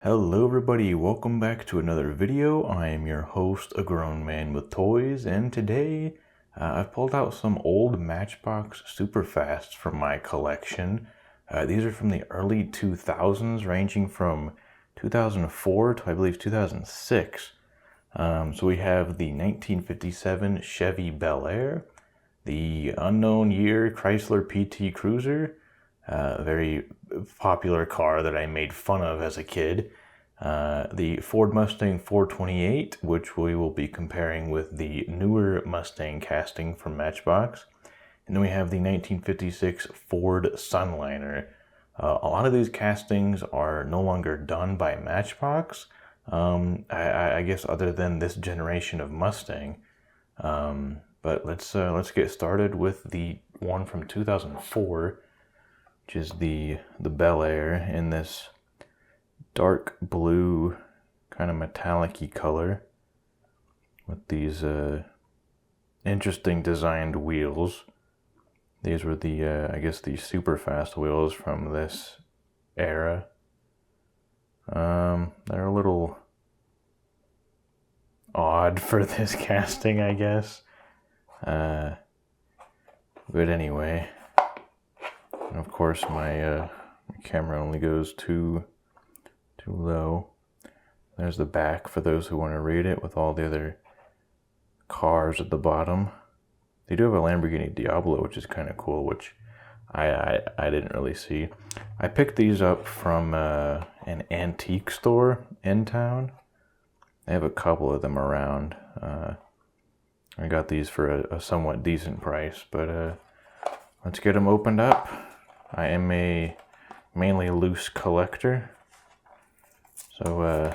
Hello everybody, welcome back to another video. I am your host, A Grown Man with Toys, and today I've pulled out some old Matchbox Superfasts from my collection. These are from the early 2000s, ranging from 2004 to I believe 2006. So we have the 1957 Chevy Bel Air, the unknown year Chrysler PT Cruiser, a very popular car that I made fun of as a kid. The Ford Mustang 428, which we will be comparing with the newer Mustang casting from Matchbox. And then we have the 1956 Ford Sunliner. A lot of these castings are no longer done by Matchbox, I guess other than this generation of Mustang. But let's get started with the one from 2004. Which is the Bel Air in this dark blue kind of metallic-y color with these interesting designed wheels. These were the I guess the Superfast wheels from this era. They're a little odd for this casting, I guess. But anyway. And of course, my camera only goes too low. There's the back for those who want to read it with all the other cars at the bottom. They do have a Lamborghini Diablo, which is kind of cool, which I didn't really see. I picked these up from an antique store in town. They have a couple of them around. I got these for a somewhat decent price, but let's get them opened up. I am a mainly loose collector, so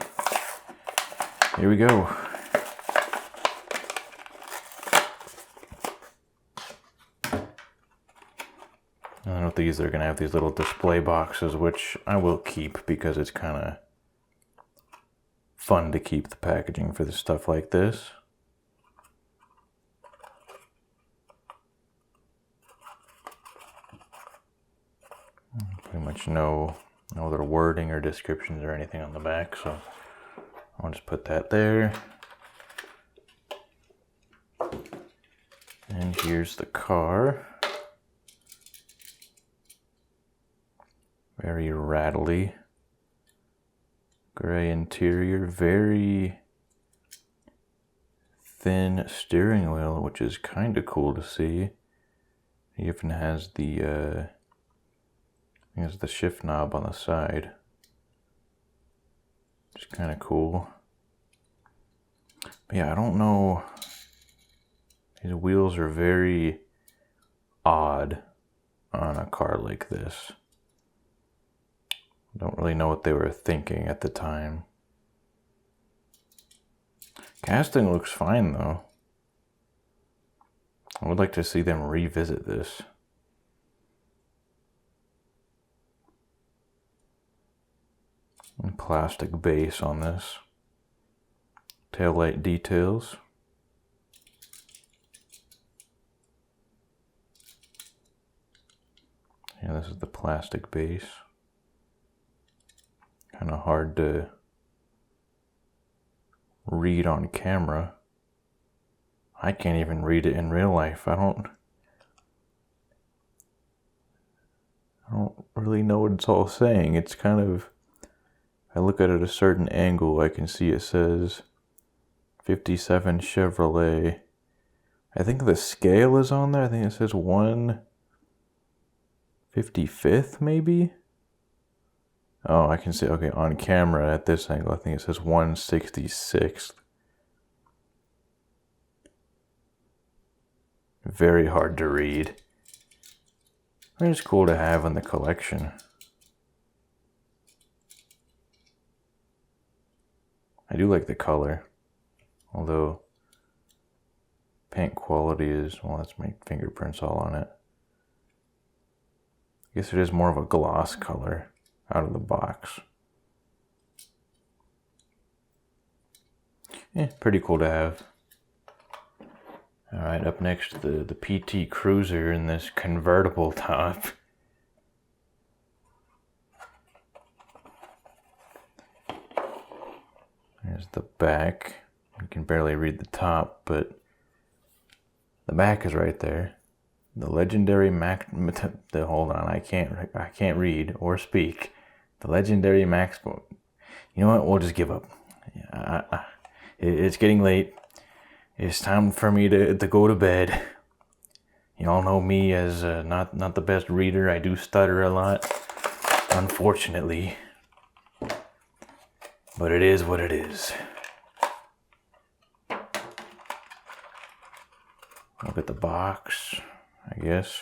here we go. And with these, they're gonna have these little display boxes, which I will keep because it's kind of fun to keep the packaging for the stuff like this. Pretty much no other wording or descriptions or anything on the back, so I'll just put that there. And here's the car. Very rattly. Gray interior, very thin steering wheel, which is kind of cool to see. It even has the here's the shift knob on the side. It's kind of cool. But yeah, I don't know. These wheels are very odd on a car like this. I don't really know what they were thinking at the time. Casting looks fine though. I would like to see them revisit this. And plastic base on this. Taillight details. Yeah, this is the plastic base. Kind of hard to read on camera. I can't even read it in real life. I don't really know what it's all saying. It's kind of, I look at it at a certain angle, I can see it says 57 Chevrolet. I think the scale is on there. I think it says 155th maybe? Oh, I can see, okay, on camera at this angle, I think it says 166th. Very hard to read. It's cool to have in the collection. I do like the color, although paint quality is, well, that's my fingerprints all on it. I guess it is more of a gloss color out of the box. Yeah, pretty cool to have. Alright, up next, the PT Cruiser in this convertible top. Here's the back. You can barely read the top, but the back is right there. The legendary hold on, I can't read or speak. The legendary Matchbox. You know what? We'll just give up. It's getting late. It's time for me to go to bed. You all know me as not the best reader. I do stutter a lot, unfortunately. But it is what it is. Look at the box, I guess.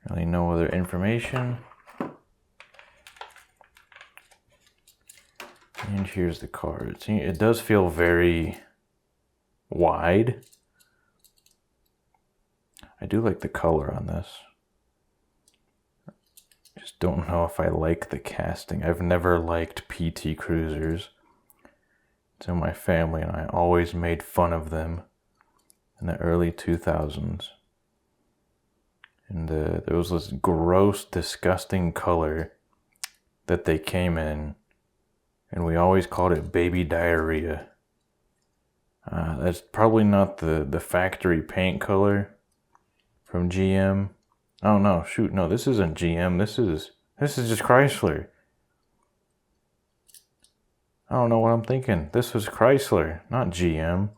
Really no other information. And here's the card. It does feel very wide. I do like the color on this. Just don't know if I like the casting. I've never liked PT Cruisers. So my family and I always made fun of them in the early 2000s. And there was this gross, disgusting color that they came in, and we always called it baby diarrhea. That's probably not the factory paint color from GM. Oh no, shoot, no, this isn't GM. This is just Chrysler. I don't know what I'm thinking. This was Chrysler, not GM.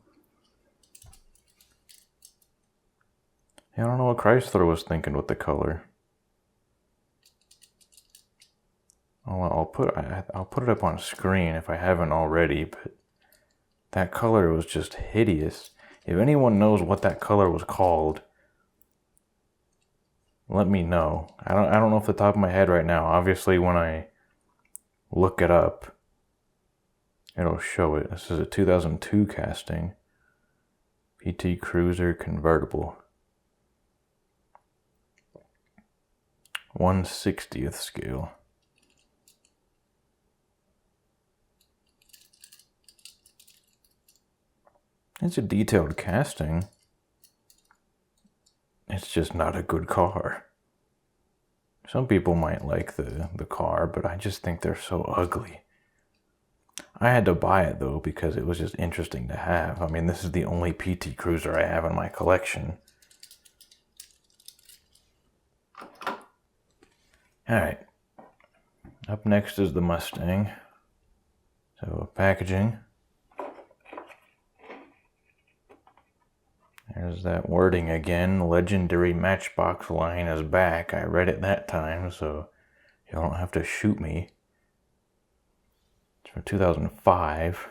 I don't know what Chrysler was thinking with the color. I'll put it up on screen if I haven't already, but that color was just hideous. If anyone knows what that color was called, let me know. I don't know off the top of my head right now. Obviously, when I look it up, it'll show it. This is a 2002 casting. PT Cruiser convertible. 1/60th scale. It's a detailed casting. It's just not a good car. Some people might like the car, but I just think they're so ugly. I had to buy it though because it was just interesting to have. I mean, this is the only PT Cruiser I have in my collection. Alright, up next is the Mustang. So packaging. There's that wording again. Legendary Matchbox line is back. I read it that time, so you don't have to shoot me. It's from 2005.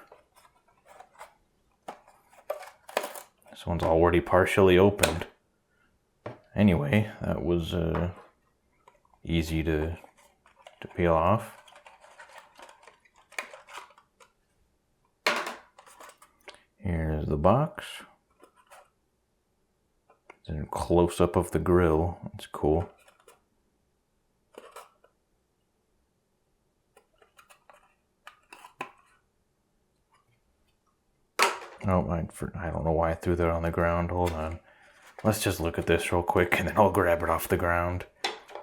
This one's already partially opened. Anyway, that was easy to peel off. Here's the box. It's a close-up of the grill. It's cool. Oh, I don't know why I threw that on the ground. Hold on. Let's just look at this real quick and then I'll grab it off the ground.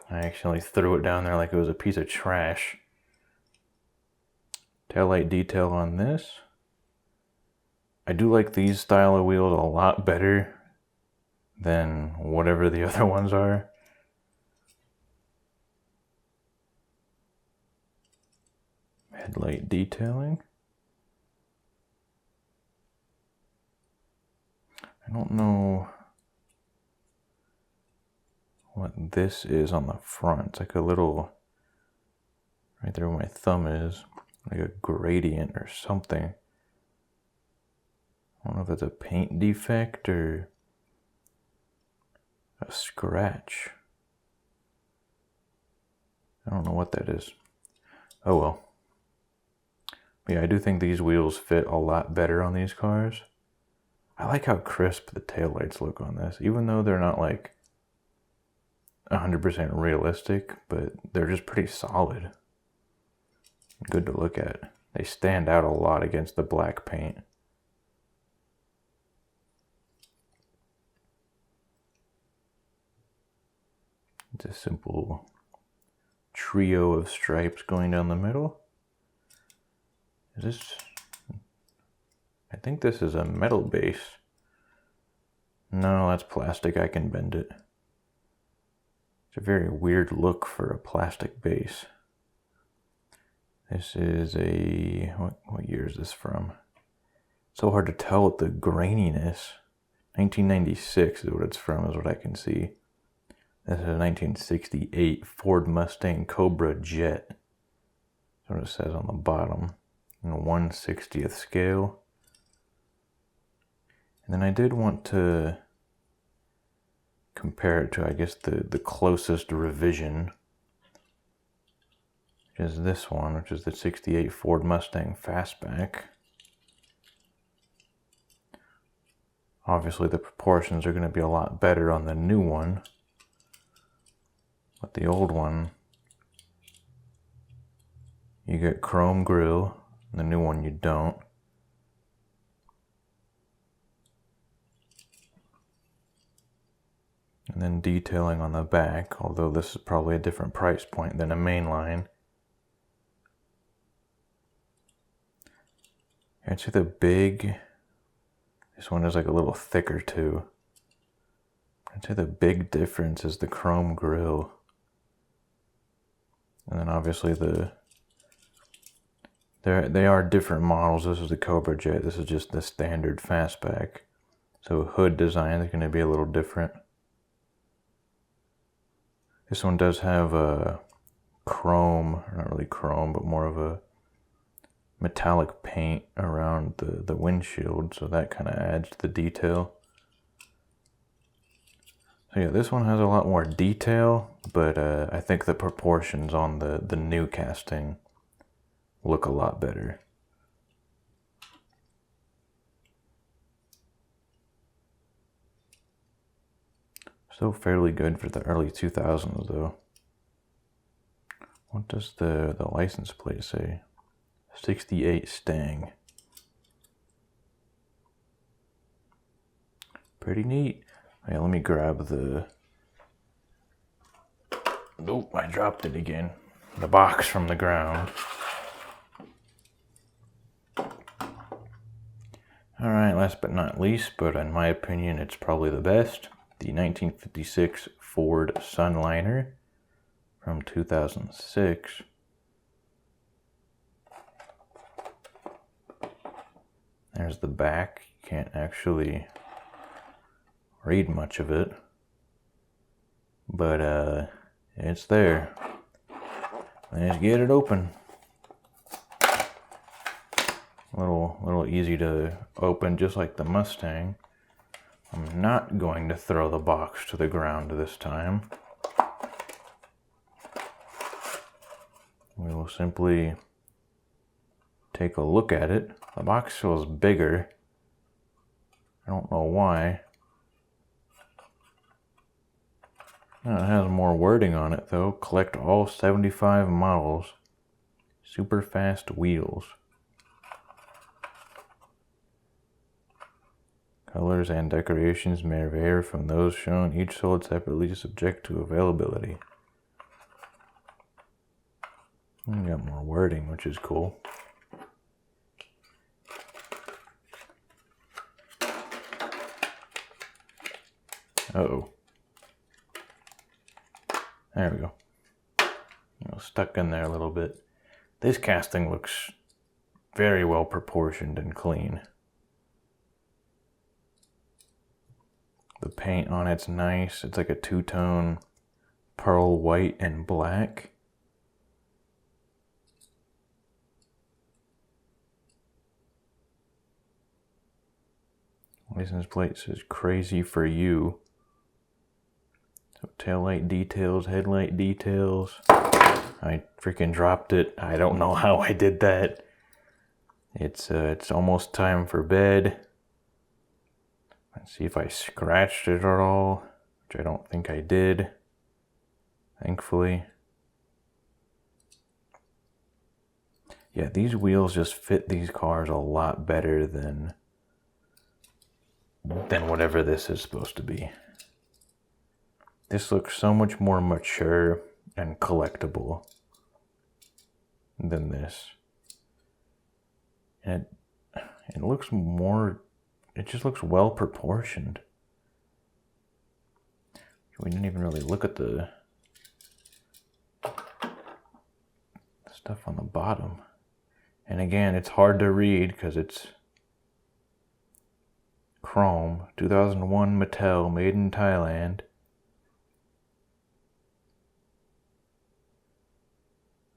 I actually threw it down there like it was a piece of trash. Taillight detail on this. I do like these style of wheels a lot better than whatever the other ones are. Headlight detailing. I don't know what this is on the front. It's like a little, right there where my thumb is, like a gradient or something. I don't know if it's a paint defect or a scratch. I don't know what that is. Oh well. But yeah, I do think these wheels fit a lot better on these cars. I like how crisp the taillights look on this, even though they're not like 100% realistic, but they're just pretty solid. Good to look at. They stand out a lot against the black paint. It's a simple trio of stripes going down the middle. Is this... I think this is a metal base. No, that's plastic. I can bend it. It's a very weird look for a plastic base. This is a... What year is this from? So hard to tell with the graininess. 1996 is what it's from, is what I can see. This is a 1968 Ford Mustang Cobra Jet. That's what it says on the bottom. In a 1/60th scale. And then I did want to compare it to, I guess, the closest revision. Which is this one, which is the 68 Ford Mustang Fastback. Obviously the proportions are going to be a lot better on the new one. But the old one, you get chrome grille, the new one you don't. And then detailing on the back, although this is probably a different price point than a mainline. Here, see the big, this one is like a little thicker too. I'd say the big difference is the chrome grille. And then obviously they are different models. This is the Cobra Jet. This is just the standard fastback. So hood design is going to be a little different. This one does have a chrome, not really chrome, but more of a metallic paint around the windshield. So that kind of adds to the detail. So yeah, this one has a lot more detail, but I think the proportions on the new casting look a lot better. Still fairly good for the early 2000s though. What does the license plate say? 68 Stang. Pretty neat. Okay, let me grab the... Nope, I dropped it again. The box from the ground. Alright, last but not least, but in my opinion it's probably the best, the 1956 Ford Sunliner from 2006. There's the back. You can't actually read much of it, but it's there. Let's get it open. A little easy to open, just like the Mustang. I'm not going to throw the box to the ground this time. We will simply take a look at it. The box feels bigger. I don't know why. It has more wording on it though. Collect all 75 models. Super fast wheels. Colors and decorations may vary from those shown, each sold separately, subject to availability. We got more wording, which is cool. Uh-oh. There we go. Stuck in there a little bit. This casting looks very well proportioned and clean. The paint on it's nice. It's like a two-tone pearl white and black. License plate says crazy for you. So taillight details, headlight details. I freaking dropped it. I don't know how I did that. It's almost time for bed. Let's see if I scratched it at all, which I don't think I did, thankfully. Yeah, these wheels just fit these cars a lot better than whatever this is supposed to be. This looks so much more mature and collectible than this. And it looks more, it just looks well proportioned. We didn't even really look at the stuff on the bottom. And again, it's hard to read because it's chrome. 2001 Mattel, made in Thailand.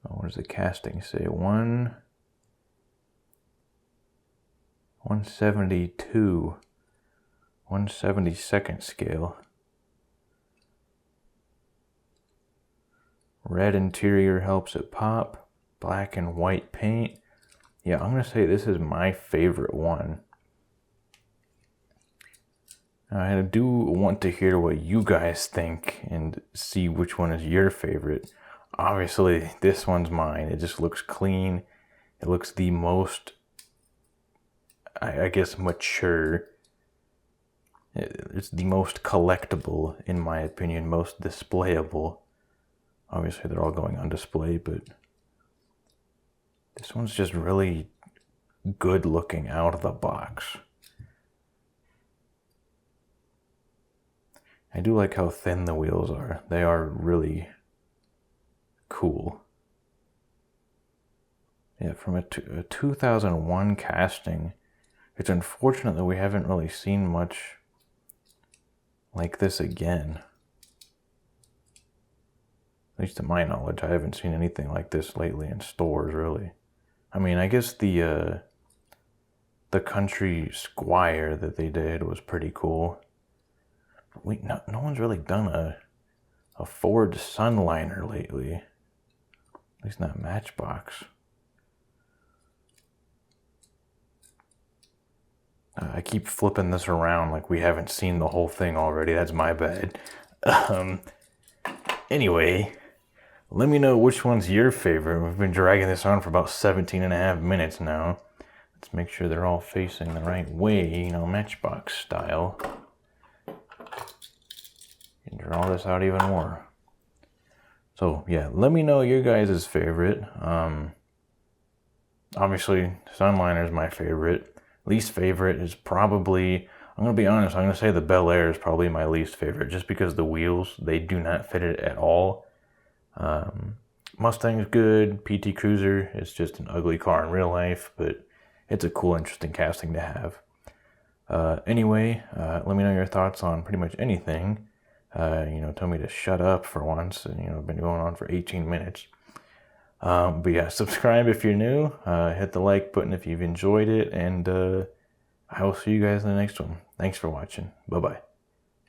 Oh, what does the casting say? 172. 1/72 scale. Red interior helps it pop. Black and white paint. Yeah, I'm going to say this is my favorite one. I do want to hear what you guys think and see which one is your favorite. Obviously, this one's mine. It just looks clean. It looks the most, I guess, mature. It's the most collectible, in my opinion, most displayable. Obviously, they're all going on display, but this one's just really good looking out of the box. I do like how thin the wheels are. They are really cool. Yeah, from a 2001 casting, it's unfortunate that we haven't really seen much like this again. At least to my knowledge, I haven't seen anything like this lately in stores, really. I mean, I guess the country squire that they did was pretty cool. But no one's really done a Ford Sunliner lately. At least not Matchbox. I keep flipping this around like we haven't seen the whole thing already. That's my bad. Anyway, let me know which one's your favorite. We've been dragging this on for about 17.5 minutes now. Let's make sure they're all facing the right way, you know, Matchbox style. And draw this out even more. So yeah, let me know your guys' favorite. Obviously, Sunliner is my favorite. Least favorite is probably, I'm going to be honest, I'm going to say the Bel Air is probably my least favorite, just because the wheels, they do not fit it at all. Mustang's good, PT Cruiser, it's just an ugly car in real life, but it's a cool, interesting casting to have. Anyway, let me know your thoughts on pretty much anything. Tell me to shut up for once. I've been going on for 18 minutes. But yeah, subscribe if you're new. Hit the like button if you've enjoyed it. And I will see you guys in the next one. Thanks for watching. Bye-bye.